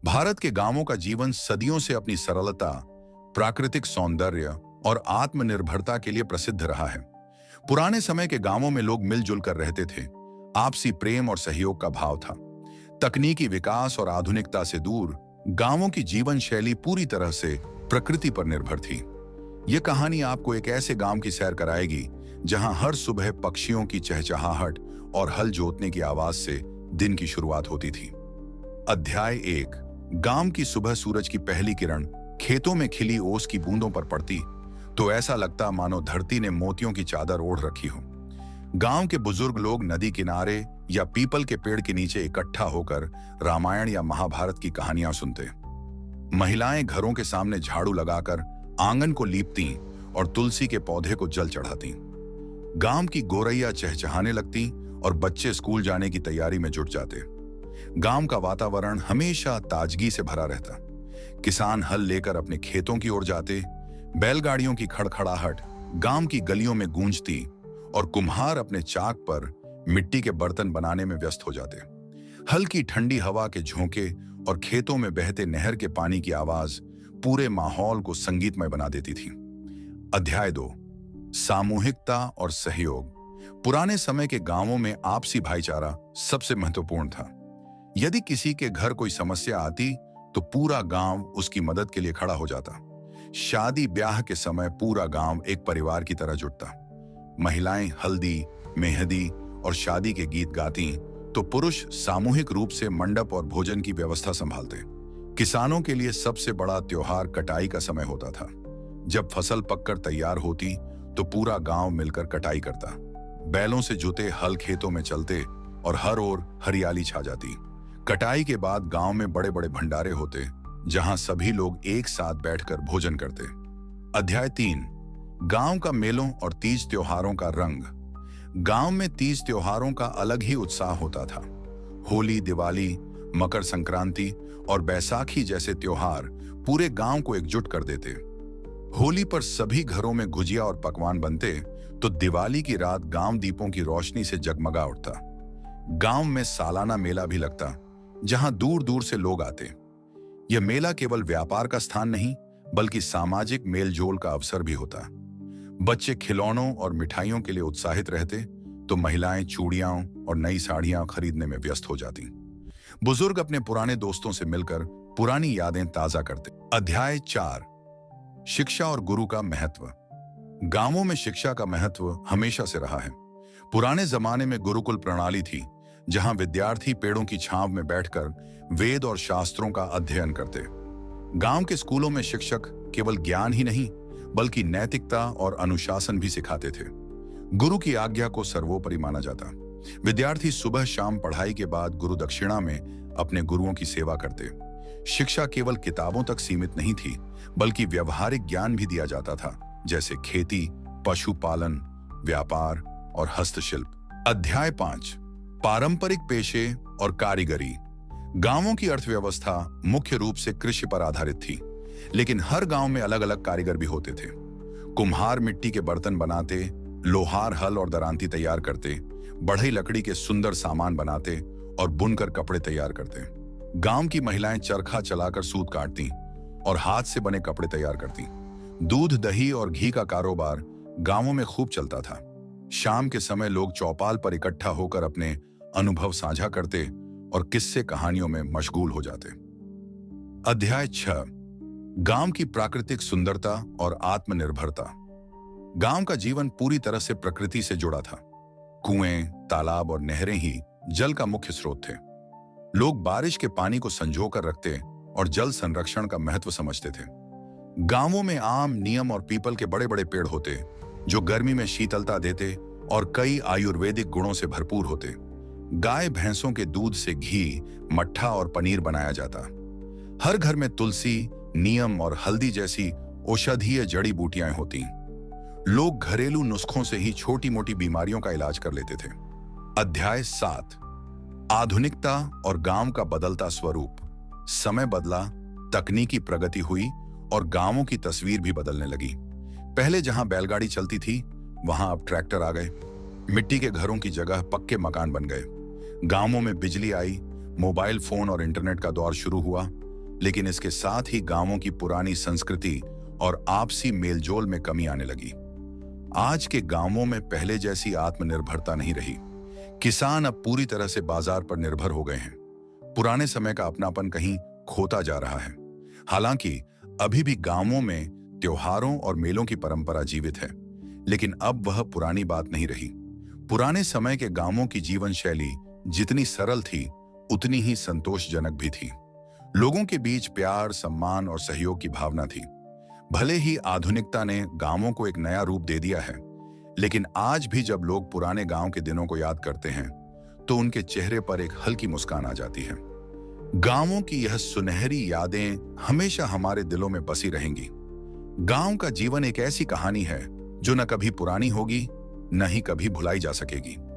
भारत के गांवों का जीवन सदियों से अपनी सरलता, प्राकृतिक सौंदर्य और आत्मनिर्भरता के लिए प्रसिद्ध रहा है। पुराने समय के गांवों में लोग मिलजुल कर रहते थे। आपसी प्रेम और सहयोग का भाव था। तकनीकी विकास और आधुनिकता से दूर गांवों की जीवन शैली पूरी तरह से प्रकृति पर निर्भर थी। यह कहानी आपको एक ऐसे गांव की सैर कराएगी जहां हर सुबह पक्षियों की चहचहाहट और हल जोतने की आवाज से दिन की शुरुआत होती थी। अध्याय 1। गांव की सुबह सूरज की पहली किरण खेतों में खिली ओस की बूंदों पर पड़ती तो ऐसा लगता मानो धरती ने मोतियों की चादर ओढ़ रखी हो। गांव के बुजुर्ग लोग नदी किनारे या पीपल के पेड़ के नीचे इकट्ठा होकर रामायण या महाभारत की कहानियां सुनते। महिलाएं घरों के सामने झाड़ू लगाकर आंगन को लीपती और तुलसी के पौधे को जल चढ़ाती। गांव की गोरैया चहचहाने लगती और बच्चे स्कूल जाने की तैयारी में जुट जाते। गांव का वातावरण हमेशा ताजगी से भरा रहता। किसान हल लेकर अपने खेतों की ओर जाते, बैलगाड़ियों की खड़खड़ाहट गांव की गलियों में गूंजती और कुम्हार अपने चाक पर मिट्टी के बर्तन बनाने में व्यस्त हो जाते। हल्की ठंडी हवा के झोंके और खेतों में बहते नहर के पानी की आवाज पूरे माहौल को संगीतमय बना देती थी। अध्याय 2। सामूहिकता और सहयोग। पुराने समय के गांवों में आपसी भाईचारा सबसे महत्वपूर्ण था। यदि किसी के घर कोई समस्या आती तो पूरा गांव उसकी मदद के लिए खड़ा हो जाता। शादी ब्याह के समय पूरा गांव एक परिवार की तरह जुटता। महिलाएं हल्दी, मेहंदी और शादी के गीत गाती तो पुरुष सामूहिक रूप से मंडप और भोजन की व्यवस्था संभालते। किसानों के लिए सबसे बड़ा त्योहार कटाई का समय होता था। जब फसल पककर तैयार होती तो पूरा गांव मिलकर कटाई करता। बैलों से जुते हल खेतों में चलते और हर ओर हरियाली छा जाती। कटाई के बाद गांव में बड़े बड़े भंडारे होते जहां सभी लोग एक साथ बैठकर भोजन करते। अध्याय 3। गांव का मेलों और तीज त्योहारों का रंग। गांव में तीज त्योहारों का अलग ही उत्साह होता था। होली, दिवाली, मकर संक्रांति और बैसाखी जैसे त्योहार पूरे गांव को एकजुट कर देते। होली पर सभी घरों में गुजिया और पकवान बनते तो दिवाली की रात गांव दीपों की रोशनी से जगमगा उठता। गांव में सालाना मेला भी लगता जहां दूर दूर से लोग आते। यह मेला केवल व्यापार का स्थान नहीं बल्कि सामाजिक मेलजोल का अवसर भी होता। बच्चे खिलौनों और मिठाइयों के लिए उत्साहित रहते तो महिलाएं चूड़ियां और नई साड़ियां खरीदने में व्यस्त हो जाती। बुजुर्ग अपने पुराने दोस्तों से मिलकर पुरानी यादें ताजा करते। अध्याय 4। शिक्षा और गुरु का महत्व। गांवों में शिक्षा का महत्व हमेशा से रहा है। पुराने जमाने में गुरुकुल प्रणाली थी जहां विद्यार्थी पेड़ों की छांव में बैठकर वेद और शास्त्रों का अध्ययन करते। गांव के स्कूलों में शिक्षक केवल ज्ञान ही नहीं बल्कि नैतिकता और अनुशासन भी सिखाते थे। गुरु की आज्ञा को सर्वोपरि माना जाता। विद्यार्थी सुबह शाम पढ़ाई के बाद गुरु दक्षिणा में अपने गुरुओं की सेवा करते। शिक्षा केवल किताबों तक सीमित नहीं थी बल्कि व्यवहारिक ज्ञान भी दिया जाता था, जैसे खेती, पशुपालन, व्यापार और हस्तशिल्प। अध्याय 5। पारंपरिक पेशे और कारीगरी। गांवों की अर्थव्यवस्था मुख्य रूप से कृषि पर आधारित थी, लेकिन हर गांव में अलग अलग कारीगर भी होते थे। कुम्हार मिट्टी के बर्तन बनाते, लोहार हल और दरांती तैयार करते, बढ़ई लकड़ी के सुंदर सामान बनाते और बुनकर कपड़े तैयार करते। गांव की महिलाएं चरखा चलाकर सूत काटती और हाथ से बने कपड़े तैयार करती। दूध, दही और घी का कारोबार गांवों में खूब चलता था। शाम के समय लोग चौपाल पर इकट्ठा होकर अपने अनुभव साझा करते और किस्से कहानियों में मशगूल हो जाते। अध्याय 6। गांव की प्राकृतिक सुंदरता और आत्मनिर्भरता। गांव का जीवन पूरी तरह से प्रकृति से जुड़ा था। कुएं, तालाब और नहरें ही जल का मुख्य स्रोत थे। लोग बारिश के पानी को संजो कर रखते और जल संरक्षण का महत्व समझते थे। गांवों में आम, नीम और पीपल के बड़े बड़े पेड़ होते जो गर्मी में शीतलता देते और कई आयुर्वेदिक गुणों से भरपूर होते। गाय भैंसों के दूध से घी, मट्ठा और पनीर बनाया जाता। हर घर में तुलसी, नीम और हल्दी जैसी औषधीय जड़ी बूटियां होती। लोग घरेलू नुस्खों से ही छोटी मोटी बीमारियों का इलाज कर लेते थे। अध्याय 7। आधुनिकता और गांव का बदलता स्वरूप। समय बदला, तकनीकी प्रगति हुई और गांवों की तस्वीर भी बदलने लगी। पहले जहां बैलगाड़ी चलती थी वहां अब ट्रैक्टर आ गए। मिट्टी के घरों की जगह पक्के मकान बन गए। गांवों में बिजली आई, मोबाइल फोन और इंटरनेट का दौर शुरू हुआ। लेकिन इसके साथ ही गांवों की पुरानी संस्कृति और आपसी मेलजोल में कमी आने लगी। आज के गांवों में पहले जैसी आत्मनिर्भरता नहीं रही। किसान अब पूरी तरह से बाजार पर निर्भर हो गए हैं। पुराने समय का अपनापन कहीं खोता जा रहा है। हालांकि अभी भी गांवों में त्योहारों और मेलों की परंपरा जीवित है, लेकिन अब वह पुरानी बात नहीं रही। पुराने समय के गांवों की जीवन शैली जितनी सरल थी, उतनी ही संतोषजनक भी थी। लोगों के बीच प्यार, सम्मान और सहयोग की भावना थी। भले ही आधुनिकता ने गांवों को एक नया रूप दे दिया है, लेकिन आज भी जब लोग पुराने गांव के दिनों को याद करते हैं, तो उनके चेहरे पर एक हल्की मुस्कान आ जाती है। गांवों की यह सुनहरी यादें हमेशा हमारे दिलों में बसी रहेंगी। गांव का जीवन एक ऐसी कहानी है जो न कभी पुरानी होगी, न ही कभी भुलाई जा सकेगी।